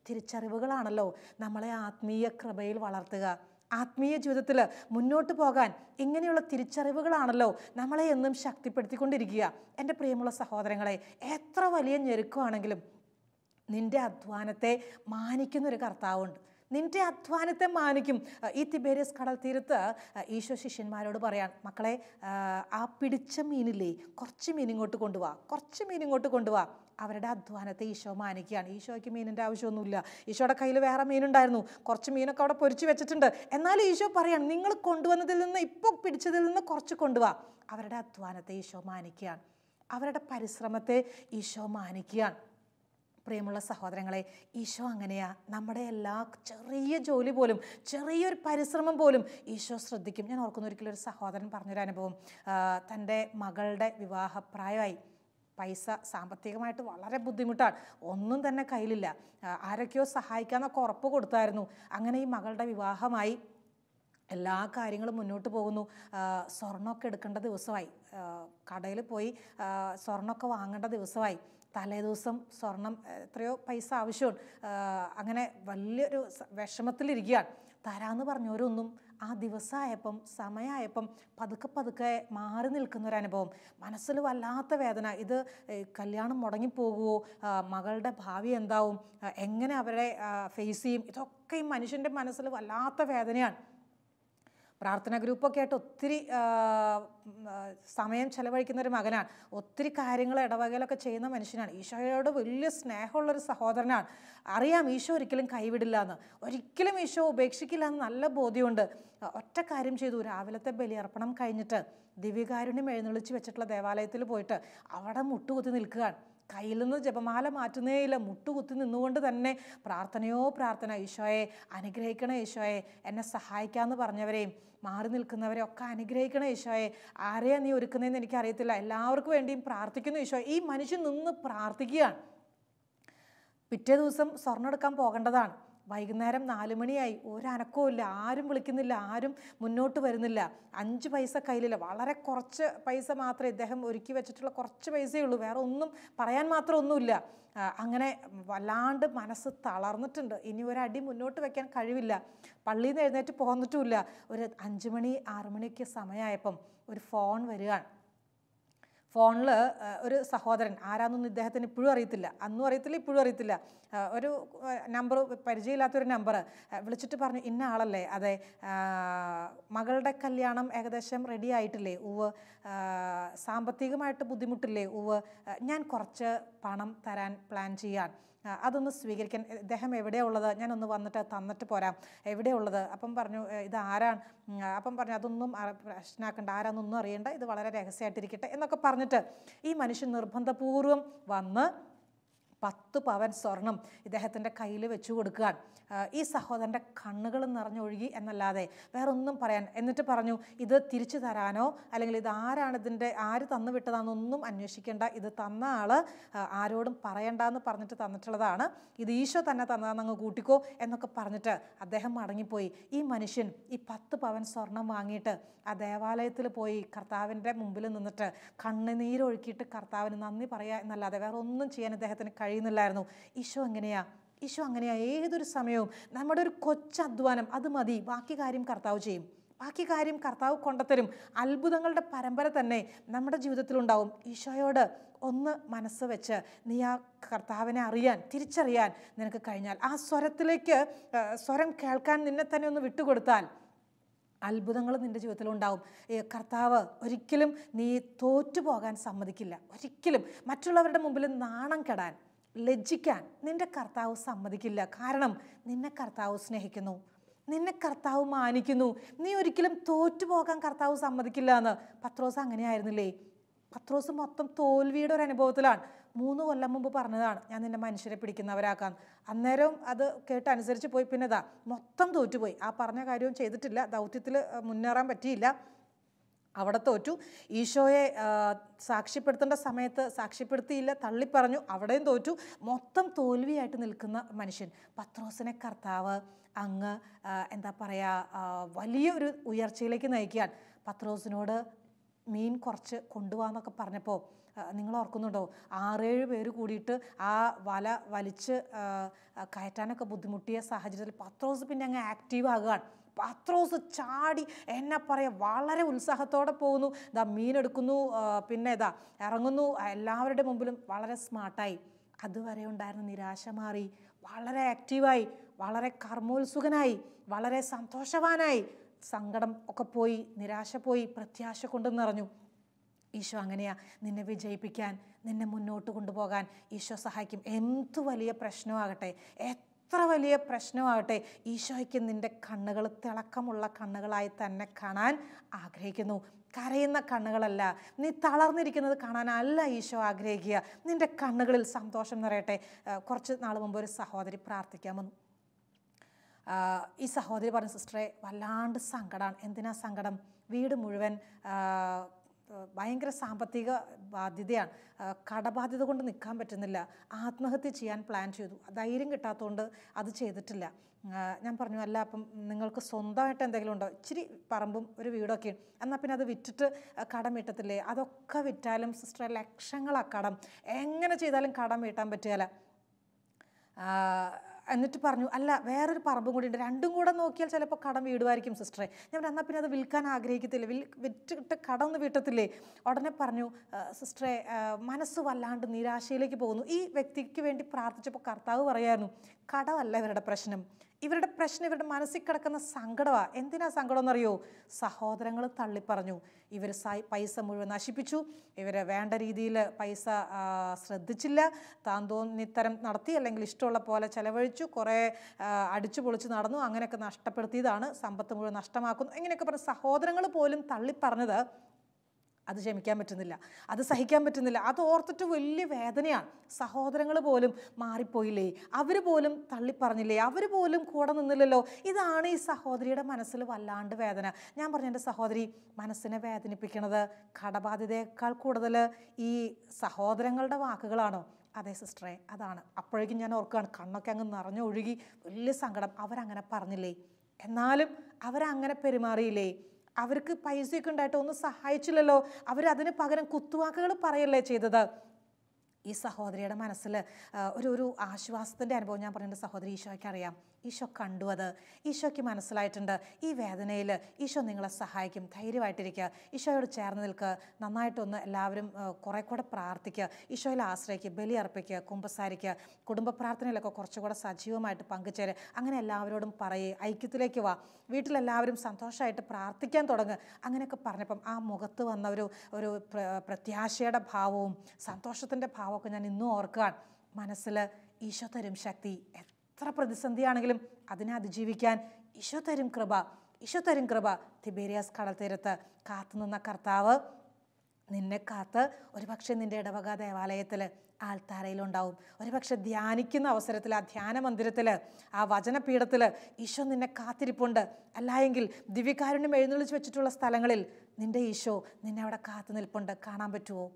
തിരിച്ചറിവുകളാണല്ലോ നമ്മളെ ആത്മീയ കൃപയിൽ വളർത്തുക. ആത്മീയ ജീവിതത്തിൽ മുന്നോട്ട് പോകാൻ ഇങ്ങനെയുള്ള തിരിച്ചറിവുകളാണല്ലോ നമ്മളെ എന്നും ശക്തിപ്പെടുത്തിക്കൊണ്ടിരിക്കുക. എൻ്റെ പ്രിയമുള്ള സഹോദരങ്ങളെ, എത്ര വലിയ ഞെരുക്കമാണെങ്കിലും നിൻ്റെ അധ്വാനത്തെ മാനിക്കുന്നൊരു കർത്താവുണ്ട്. നിൻ്റെ അധ്വാനത്തെ മാനിക്കും. ഈ തിബേരിയസ് കടൽ തീരത്ത് ഈശോ ശിഷ്യന്മാരോട് പറയാൻ, മക്കളെ, ആ പിടിച്ച മീനില്ലേ, കുറച്ച് മീൻ ഇങ്ങോട്ട് കൊണ്ടുപോവാ. അവരുടെ അധ്വാനത്തെ ഈശോ മാനിക്കുകയാണ്. ഈശോയ്ക്ക് മീനിൻ്റെ ആവശ്യമൊന്നുമില്ല. ഈശോയുടെ കയ്യിൽ വേറെ മീനുണ്ടായിരുന്നു, കുറച്ച് മീനൊക്കെ അവിടെ പൊരിച്ച് വെച്ചിട്ടുണ്ട്. എന്നാലും ഈശോ പറയാണ്, നിങ്ങൾ കൊണ്ടുവന്നതിൽ നിന്ന്, ഇപ്പോൾ പിടിച്ചതിൽ നിന്ന് കുറച്ച് കൊണ്ടുപോവാ. അവരുടെ അധ്വാനത്തെ ഈശോ മാനിക്കുകയാണ്. അവരുടെ പരിശ്രമത്തെ ഈശോ മാനിക്കുകയാണ്. പ്രിയമുള്ള സഹോദരങ്ങളെ, ഈശോ അങ്ങനെയാ. നമ്മുടെ എല്ലാ ചെറിയ ജോലി പോലും, ചെറിയൊരു പരിശ്രമം പോലും ഈശോ ശ്രദ്ധിക്കും. ഞാൻ ഓർക്കുന്ന ഒരിക്കലും ഒരു സഹോദരൻ പറഞ്ഞൊരു അനുഭവം. തൻ്റെ മകളുടെ വിവാഹപ്രായമായി, പൈസ സാമ്പത്തികമായിട്ട് വളരെ ബുദ്ധിമുട്ടാണ്, ഒന്നും തന്നെ കയ്യിലില്ല. ആരൊക്കെയോ സഹായിക്കാമെന്നൊക്കെ ഉറപ്പ് കൊടുത്തായിരുന്നു. അങ്ങനെ ഈ മകളുടെ വിവാഹമായി, എല്ലാ കാര്യങ്ങളും മുന്നോട്ട് പോകുന്നു. സ്വർണ്ണമൊക്കെ എടുക്കേണ്ട ദിവസമായി, കടയിൽ പോയി സ്വർണ്ണമൊക്കെ വാങ്ങേണ്ട ദിവസമായി. തലേദിവസം സ്വർണം എത്രയോ പൈസ ആവശ്യമുണ്ട്. അങ്ങനെ വലിയൊരു വിഷമത്തിലിരിക്കുകയാണ്. തരാമെന്ന് പറഞ്ഞവരൊന്നും ആ ദിവസമായപ്പം, സമയമായപ്പം പതുക്കെ മാറി നിൽക്കുന്നൊരനുഭവം. മനസ്സിൽ വല്ലാത്ത വേദന. ഇത് കല്യാണം മുടങ്ങിപ്പോകുമോ, മകളുടെ ഭാവി എന്താവും, എങ്ങനെ അവരെ ഫേസ് ചെയ്യും, ഇതൊക്കെ ഈ മനുഷ്യൻ്റെ മനസ്സിൽ വല്ലാത്ത വേദനയാണ്. പ്രാർത്ഥന ഗ്രൂപ്പൊക്കെ ആയിട്ട് ഒത്തിരി സമയം ചെലവഴിക്കുന്നൊരു മകനാണ്. ഒത്തിരി കാര്യങ്ങൾ ഇടവകയിലൊക്കെ ചെയ്യുന്ന മനുഷ്യനാണ്. ഈശോയോട് വലിയ സ്നേഹമുള്ളൊരു സഹോദരനാണ്. അറിയാം ഈശോ ഒരിക്കലും കൈവിടില്ല എന്ന്, ഒരിക്കലും ഈശോ ഉപേക്ഷിക്കില്ല എന്ന് നല്ല ബോധ്യമുണ്ട്. ഒറ്റ കാര്യം ചെയ്തു. രാവിലത്തെ ബലിയർപ്പണം കഴിഞ്ഞിട്ട് ദിവ്യകാരുണ്യം എഴുന്നള്ളിച്ച് വെച്ചിട്ടുള്ള ദേവാലയത്തിൽ പോയിട്ട് അവിടെ മുട്ടുകുത്തി നിൽക്കുകയാണ്. കയ്യിൽ നിന്ന് ജപമാല മാറ്റുന്നേയില്ല, മുട്ടുകുത്തി നിന്നുകൊണ്ട് തന്നെ പ്രാർത്ഥന. ഈശോയെ അനുഗ്രഹിക്കണേ, ഈശോയെ എന്നെ സഹായിക്കാമെന്ന് പറഞ്ഞവരെയും മാറി നിൽക്കുന്നവരെ ഒക്കെ അനുഗ്രഹിക്കണേ ഈശോയെ. ആരെയാ നീ ഒരുക്കുന്നതെന്ന് എനിക്കറിയത്തില്ല, എല്ലാവർക്കും വേണ്ടിയും പ്രാർത്ഥിക്കുന്നു ഈശോ. ഈ മനുഷ്യൻ നിന്ന് പ്രാർത്ഥിക്കുകയാണ്. പിറ്റേ ദിവസം സ്വർണ്ണം എടുക്കാൻ പോകേണ്ടതാണ്. വൈകുന്നേരം 4 മണിയായി, ഒരനക്കവും ഇല്ല, ആരും വിളിക്കുന്നില്ല, ആരും മുന്നോട്ട് വരുന്നില്ല. 5 പൈസ കയ്യിലില്ല, വളരെ കുറച്ച് പൈസ മാത്രമേ ഇദ്ദേഹം ഒരുക്കി വെച്ചിട്ടുള്ള കുറച്ച് പൈസയേ ഉള്ളൂ, വേറെ ഒന്നും പറയാൻ മാത്രം ഒന്നുമില്ല. അങ്ങനെ വല്ലാണ്ട് മനസ്സ് തളർന്നിട്ടുണ്ട്. ഇനി ഒരടി മുന്നോട്ട് വയ്ക്കാൻ കഴിവില്ല. പള്ളിയിൽ നിന്ന് എഴുന്നേറ്റ് പോന്നിട്ടുമില്ല. ഒരു 5 മണി 6 മണിയൊക്കെ സമയമായപ്പം ഒരു ഫോൺ വരികയാണ്. ഫോണിൽ ഒരു സഹോദരൻ, ആരാന്നൊന്നും ഇദ്ദേഹത്തിന് ഇപ്പോഴും അറിയത്തില്ല, അന്നും അറിയത്തില്ല, ഇപ്പോഴും അറിയത്തില്ല, ഒരു നമ്പർ, പരിചയമില്ലാത്തൊരു നമ്പർ വിളിച്ചിട്ട് പറഞ്ഞു, ഇന്ന ആളല്ലേ? അതെ. മകളുടെ കല്യാണം ഏകദേശം റെഡി ആയിട്ടില്ലേ? ഉവ്. സാമ്പത്തികമായിട്ട് ബുദ്ധിമുട്ടില്ലേ? ഉവ്. ഞാൻ കുറച്ച് പണം തരാൻ പ്ലാൻ ചെയ്യാൻ, അതൊന്ന് സ്വീകരിക്കാൻ. ഇദ്ദേഹം എവിടെയാണ് ഉള്ളത്? ഞാനൊന്ന് വന്നിട്ട് തന്നിട്ട് പോരാം. എവിടെയാണ് ഉള്ളത്? അപ്പം പറഞ്ഞു, ഇത് ആരാണ്? അപ്പം പറഞ്ഞു, അതൊന്നും പ്രശ്നമാക്കണ്ട, ആരാന്നൊന്നും അറിയണ്ട, ഇത് വളരെ രഹസ്യമായിട്ടിരിക്കട്ടെ എന്നൊക്കെ പറഞ്ഞിട്ട് ഈ മനുഷ്യൻ നിർബന്ധപൂർവ്വം വന്ന് 10 പവൻ സ്വർണം ഇദ്ദേഹത്തിൻ്റെ കയ്യിൽ വെച്ചു കൊടുക്കുകയാണ്. ഈ സഹോദരൻ്റെ കണ്ണുകൾ നിറഞ്ഞൊഴുകി എന്നല്ലാതെ വേറൊന്നും പറയാൻ. എന്നിട്ട് പറഞ്ഞു, ഇത് തിരിച്ചു തരാനോ അല്ലെങ്കിൽ ഇത് ആര് തന്നു വിട്ടതാണെന്നൊന്നും അന്വേഷിക്കേണ്ട, ഇത് തന്ന ആൾ ആരോടും പറയണ്ടെന്ന് പറഞ്ഞിട്ട് തന്നിട്ടുള്ളതാണ്, ഇത് ഈശോ തന്നെ തന്നതാണെന്ന് കൂട്ടിക്കോ എന്നൊക്കെ പറഞ്ഞിട്ട് അദ്ദേഹം മടങ്ങിപ്പോയി. ഈ മനുഷ്യൻ ഈ 10 പവൻ സ്വർണം വാങ്ങിയിട്ട് ആ ദേവാലയത്തിൽ പോയി കർത്താവിൻ്റെ മുമ്പിൽ നിന്നിട്ട് കണ്ണുനീരൊഴുക്കിയിട്ട് കർത്താവിന് നന്ദി പറയുക എന്നല്ലാതെ വേറെ ഒന്നും ചെയ്യാൻ അദ്ദേഹത്തിന് കഴിയുന്നില്ലായിരുന്നു. ഈശോ അങ്ങനെയാ. ഏതൊരു സമയവും നമ്മുടെ ഒരു കൊച്ചധ്വാനം അത് മതി, ബാക്കി കാര്യം കർത്താവ് ചെയ്യും, ബാക്കി കാര്യം കർത്താവ് കൊണ്ടുത്തരും. അത്ഭുതങ്ങളുടെ പരമ്പര തന്നെ നമ്മുടെ ജീവിതത്തിലുണ്ടാവും. ഈശോയോട് ഒന്ന് മനസ്സ് വെച്ച് നീ ആ കർത്താവിനെ തിരിച്ചറിയാൻ നിനക്ക് കഴിഞ്ഞാൽ, ആ സ്വരം കേൾക്കാൻ നിന്നെ തന്നെ ഒന്ന് വിട്ടുകൊടുത്താൽ അത്ഭുതങ്ങൾ നിൻ്റെ ജീവിതത്തിലുണ്ടാവും. കർത്താവ് ഒരിക്കലും നീ തോറ്റുപോകാൻ സമ്മതിക്കില്ല. ഒരിക്കലും മറ്റുള്ളവരുടെ മുമ്പിൽ നാണം കെടാൻ ലജ്ജിക്കാൻ നിൻ്റെ കർത്താവ് സമ്മതിക്കില്ല. കാരണം നിന്നെ കർത്താവ് സ്നേഹിക്കുന്നു, നിന്നെ കർത്താവ് മാനിക്കുന്നു. നീ ഒരിക്കലും തോറ്റുപോകാൻ കർത്താവ് സമ്മതിക്കില്ല എന്ന്. പത്രോസ് അങ്ങനെയായിരുന്നില്ലേ? പത്രോസ് മൊത്തം തോൽവിയുടെ ഒരു അനുഭവത്തിലാണ്. 3 കൊല്ലം മുമ്പ് പറഞ്ഞതാണ്, ഞാൻ നിന്നെ മനുഷ്യരെ പിടിക്കുന്നവരാക്കാൻ. അന്നേരം അത് കേട്ടനുസരിച്ച് പോയി. പിന്നെ മൊത്തം തോറ്റുപോയി. ആ പറഞ്ഞ കാര്യവും ചെയ്തിട്ടില്ല, ദൗത്യത്തിൽ മുന്നേറാൻ പറ്റിയില്ല, അവിടെ തോറ്റു. ഈശോയെ സാക്ഷ്യപ്പെടുത്തേണ്ട സമയത്ത് സാക്ഷ്യപ്പെടുത്തിയില്ല, തള്ളിപ്പറഞ്ഞു, അവിടെയും തോറ്റു. മൊത്തം തോൽവിയായിട്ട് നിൽക്കുന്ന മനുഷ്യൻ പത്രോസിനെ കർത്താവ് അങ്ങ് എന്താ പറയുക, വലിയൊരു ഉയർച്ചയിലേക്ക് നയിക്കാൻ. പത്രോസിനോട് മീൻ കുറച്ച് കൊണ്ടുപോകാന്നൊക്കെ പറഞ്ഞപ്പോൾ നിങ്ങൾ ഓർക്കുന്നുണ്ടോ? 6-7 പേര് കൂടിയിട്ട് ആ വല വലിച്ച് കയറ്റാനൊക്കെ ബുദ്ധിമുട്ടിയ സാഹചര്യത്തിൽ പത്രോസ് പിന്നെ അങ്ങ് ആക്റ്റീവ് ആകുകയാണ്. പത്രോസ് ചാടി എന്നാ പറയുക, വളരെ ഉത്സാഹത്തോടെ പോകുന്നു. മീനെടുക്കുന്നു, പിന്നെ ഇറങ്ങുന്നു. എല്ലാവരുടെ മുമ്പിലും വളരെ സ്മാർട്ടായി. അതുവരെ ഉണ്ടായിരുന്ന നിരാശ മാറി, വളരെ ആക്റ്റീവായി, വളരെ കർമ്മോത്സുകനായി, വളരെ സന്തോഷവാനായി. സങ്കടം ഒക്കെ പോയി, നിരാശ പോയി, പ്രത്യാശ കൊണ്ട് നിറഞ്ഞു. ഈശോ അങ്ങനെയാ നിന്നെ വിജയിപ്പിക്കാൻ, നിന്നെ മുന്നോട്ട് കൊണ്ടുപോകാൻ ഈശോ സഹായിക്കും. എന്തു വലിയ പ്രശ്നമാകട്ടെ, എത്ര വലിയ പ്രശ്നമാകട്ടെ, ഈശോയ്ക്ക് നിൻ്റെ കണ്ണുകൾ തിളക്കമുള്ള കണ്ണുകളായി തന്നെ കാണാൻ ആഗ്രഹിക്കുന്നു. കരയുന്ന കണ്ണുകളല്ല, നീ തളർന്നിരിക്കുന്നത് കാണാനല്ല ഈശോ ആഗ്രഹിക്കുക. നിൻ്റെ കണ്ണുകളിൽ സന്തോഷം നിറയട്ടെ. കുറച്ച് നാൾ മുമ്പ് ഒരു സഹോദരി പ്രാർത്ഥിക്കാൻ വന്നു. ഈ സഹോദരി പറഞ്ഞ, സിസ്റ്ററെ വല്ലാണ്ട് സങ്കടമാണ്. എന്തിനാ സങ്കടം? വീട് മുഴുവൻ ഭയങ്കര സാമ്പത്തിക ബാധ്യതയാണ്, കടബാധ്യത കൊണ്ട് നിൽക്കാൻ പറ്റുന്നില്ല, ആത്മഹത്യ ചെയ്യാൻ പ്ലാൻ ചെയ്തു, ധൈര്യം കിട്ടാത്തതുകൊണ്ട് അത് ചെയ്തിട്ടില്ല. ഞാൻ പറഞ്ഞു, അല്ല അപ്പം നിങ്ങൾക്ക് സ്വന്തമായിട്ട് എന്തെങ്കിലും ഉണ്ടോ? ഇച്ചിരി പറമ്പും ഒരു വീടൊക്കെ, എന്നാൽ പിന്നെ അത് വിറ്റിട്ട് കടം വീട്ടത്തില്ലേ? അതൊക്കെ വിറ്റാലും സിസ്റ്ററെ ലക്ഷങ്ങളാണ് കടം, എങ്ങനെ ചെയ്താലും കടം വീട്ടാൻ പറ്റുകയില്ല. എന്നിട്ട് പറഞ്ഞു, അല്ല വേറൊരു പറമ്പും കൂടി ഉണ്ട്, രണ്ടും കൂടെ നോക്കിയാൽ ചിലപ്പോൾ കടം വീടുമായിരിക്കും സിസ്റ്ററെ. ഞാൻ എന്നാൽ പിന്നെ അത് വിൽക്കാൻ ആഗ്രഹിക്കത്തില്ല, വിറ്റിട്ട് കടം ഒന്ന് വീട്ടത്തില്ലേ? ഉടനെ പറഞ്ഞു, സിസ്റ്ററെ മനസ്സ് വല്ലാണ്ട് നിരാശയിലേക്ക് പോകുന്നു. ഈ വ്യക്തിക്ക് വേണ്ടി പ്രാർത്ഥിച്ചപ്പോൾ കർത്താവ് പറയായിരുന്നു, കടമല്ല ഇവരുടെ പ്രശ്നം, ഇവരുടെ പ്രശ്നം ഇവരുടെ മനസ്സിൽ കിടക്കുന്ന സങ്കടമാണ്. എന്തിനാ സങ്കടം എന്നറിയോ? സഹോദരങ്ങൾ തള്ളിപ്പറഞ്ഞു, ഇവർ പൈസ മുഴുവൻ നശിപ്പിച്ചു, ഇവർ വേണ്ട രീതിയിൽ പൈസ ശ്രദ്ധിച്ചില്ല, താൻ തോന്നിത്തരം നടത്തി, അല്ലെങ്കിൽ ഇഷ്ടമുള്ള പോലെ ചെലവഴിച്ചു, കുറേ അടിച്ചു പൊളിച്ച് നടന്നു, അങ്ങനെയൊക്കെ നഷ്ടപ്പെടുത്തിയതാണ്, സമ്പത്ത് മുഴുവൻ നഷ്ടമാക്കുന്നു, ഇങ്ങനെയൊക്കെ പറഞ്ഞ് സഹോദരങ്ങൾ പോലും തള്ളിപ്പറഞ്ഞത് അത് ക്ഷമിക്കാൻ പറ്റുന്നില്ല, അത് സഹിക്കാൻ പറ്റുന്നില്ല. അത് ഓർത്തിട്ട് വലിയ വേദനയാണ്. സഹോദരങ്ങൾ പോലും മാറിപ്പോയില്ലേ, അവർ പോലും തള്ളിപ്പറഞ്ഞില്ലേ, അവർ പോലും കൂടെ നിന്നില്ലല്ലോ. ഇതാണ് ഈ സഹോദരിയുടെ മനസ്സിൽ വല്ലാണ്ട് വേദന. ഞാൻ പറഞ്ഞു, എൻ്റെ സഹോദരി, മനസ്സിനെ വേദനിപ്പിക്കണത് കടബാധ്യതയേക്കാൾ കൂടുതൽ ഈ സഹോദരങ്ങളുടെ വാക്കുകളാണോ? അതെ സിസ്റ്ററെ, അതാണ്. അപ്പോഴേക്കും ഞാൻ ഓർക്കുകയാണ്, കണ്ണൊക്കെ അങ്ങ് നിറഞ്ഞൊഴുകി, വലിയ സങ്കടം. അവരങ്ങനെ പറഞ്ഞില്ലേ, എന്നാലും അവരങ്ങനെ പെരുമാറിയില്ലേ? അവർക്ക് പൈസയൊക്കെ ഉണ്ടായിട്ട് ഒന്നും സഹായിച്ചില്ലല്ലോ, അവരതിന് പകരം കുത്തുവാക്കുകൾ പറയല്ലേ ചെയ്തത്. ഈ സഹോദരിയുടെ മനസ്സിൽ ഒരു ആശ്വാസത്തിൻ്റെ അനുഭവം. ഞാൻ പറയുന്നത്, സഹോദരി, ഈശോയ്ക്ക് അറിയാം, ഈശോ കണ്ടു, അത് ഈശോയ്ക്ക് മനസ്സിലായിട്ടുണ്ട്. ഈ വേദനയിൽ ഈശോ നിങ്ങളെ സഹായിക്കും, ധൈര്യമായിട്ടിരിക്കുക, ഈശോയോട് ചേർന്ന് നിൽക്കുക, നന്നായിട്ടൊന്ന് എല്ലാവരും കുറേ കൂടെ പ്രാർത്ഥിക്കുക, ഈശോയിൽ ആശ്രയിക്കുക, ബലി അർപ്പിക്കുക, കുമ്പസാരിക്കുക, കുടുംബ പ്രാർത്ഥനയിലൊക്കെ കുറച്ചുകൂടെ സജീവമായിട്ട് പങ്കുചേരുക. അങ്ങനെ എല്ലാവരോടും പറയുക, ഐക്യത്തിലേക്ക് വാ, വീട്ടിലെല്ലാവരും സന്തോഷമായിട്ട് പ്രാർത്ഥിക്കാൻ തുടങ്ങുക. അങ്ങനെയൊക്കെ പറഞ്ഞപ്പം ആ മുഖത്ത് വന്ന ഒരു പ്രത്യാശയുടെ ഭാവവും സന്തോഷത്തിൻ്റെ ഭാവമൊക്കെ ഞാൻ ഇന്നും ഓർക്കുകയാണ്. മനസ്സിൽ ഈശോ തരും ശക്തി. എത്ര പ്രതിസന്ധിയാണെങ്കിലും അതിനെ അതിജീവിക്കാൻ ഈശോ തരും കൃപ, ഈശോ തരും കൃപ. തിബേരിയാസ് കടൽ തീരത്ത് കാത്തുനിന്ന കർത്താവ് നിന്നെ കാത്ത് ഒരുപക്ഷെ നിൻ്റെ ഇടവക ദേവാലയത്തിൽ ആൾത്താരയിലുണ്ടാവും. ഒരുപക്ഷെ ധ്യാനിക്കുന്ന അവസരത്തിൽ ആ ധ്യാന മന്ദിരത്തിൽ, ആ വചനപീഠത്തിൽ ഈശോ നിന്നെ കാത്തിരിപ്പുണ്ട്. അല്ലായെങ്കിൽ ദിവ്യകാരുണ്യം എഴുന്നള്ളിച്ച് വെച്ചിട്ടുള്ള സ്ഥലങ്ങളിൽ നിൻ്റെ ഈശോ നിന്നെ അവിടെ കാത്തു നിൽപ്പുണ്ട്. കാണാൻ പറ്റുമോ?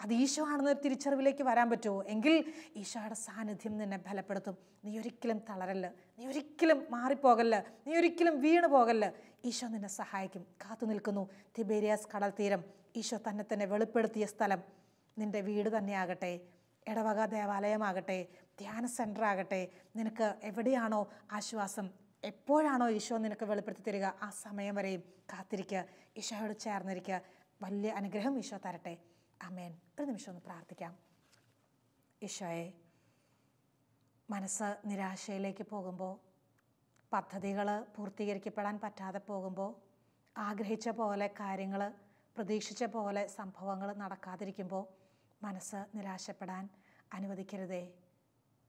അത് ഈശോ ആണെന്നൊരു തിരിച്ചറിവിലേക്ക് വരാൻ പറ്റുമോ? എങ്കിൽ ഈശോയുടെ സാന്നിധ്യം നിന്നെ ബലപ്പെടുത്തും. നീ ഒരിക്കലും തളരല്ല, നീ ഒരിക്കലും മാറിപ്പോകല്ല, നീ ഒരിക്കലും വീണു പോകല്ല. ഈശോ നിന്നെ സഹായിക്കും, കാത്തു നിൽക്കുന്നു. തിബേരിയാസ് കടൽ തീരം, ഈശോ തന്നെ വെളിപ്പെടുത്തിയ സ്ഥലം. നിൻ്റെ വീട് തന്നെയാകട്ടെ, ഇടവക ദേവാലയമാകട്ടെ, ധ്യാന സെൻ്റർ ആകട്ടെ, നിനക്ക് എവിടെയാണോ ആശ്വാസം, എപ്പോഴാണോ ഈശോ നിനക്ക് വെളിപ്പെടുത്തി തരിക, ആ സമയം വരെയും കാത്തിരിക്കുക, ഈശോയോട് ചേർന്നിരിക്കുക. വലിയ അനുഗ്രഹം ഈശോ തരട്ടെ. ആമേൻ. ഒരു നിമിഷം ഒന്ന് പ്രാർത്ഥിക്കാം. ഈശോയെ, മനസ്സ് നിരാശയിലേക്ക് പോകുമ്പോൾ, പദ്ധതികൾ പൂർത്തീകരിക്കപ്പെടാൻ പറ്റാതെ പോകുമ്പോൾ, ആഗ്രഹിച്ച പോലെ കാര്യങ്ങൾ, പ്രതീക്ഷിച്ച പോലെ സംഭവങ്ങൾ നടക്കാതിരിക്കുമ്പോൾ മനസ്സ് നിരാശപ്പെടാൻ, അനുവദിക്കരുതേ.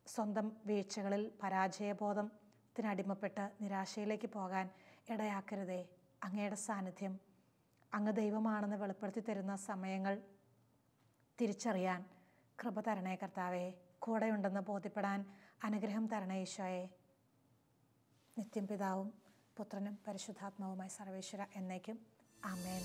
സ്വന്തം വീഴ്ചകളിൽ പരാജയബോധത്തിനടിമപ്പെട്ട് നിരാശയിലേക്ക് പോകാൻ ഇടയാക്കരുതേ. അങ്ങയുടെ സാന്നിധ്യം, അങ്ങ് ദൈവമാണെന്ന് വെളിപ്പെടുത്തി തരുന്ന സമയങ്ങൾ തിരിച്ചറിയാൻ കൃപ തരണേ കർത്താവേ. കൂടെയുണ്ടെന്ന് ബോധ്യപ്പെടാൻ അനുഗ്രഹം തരണേ ഈശോയെ. നിത്യം പിതാവും പുത്രനും പരിശുദ്ധാത്മാവുമായി സർവേശ്വര എന്നേക്കും ആമേൻ.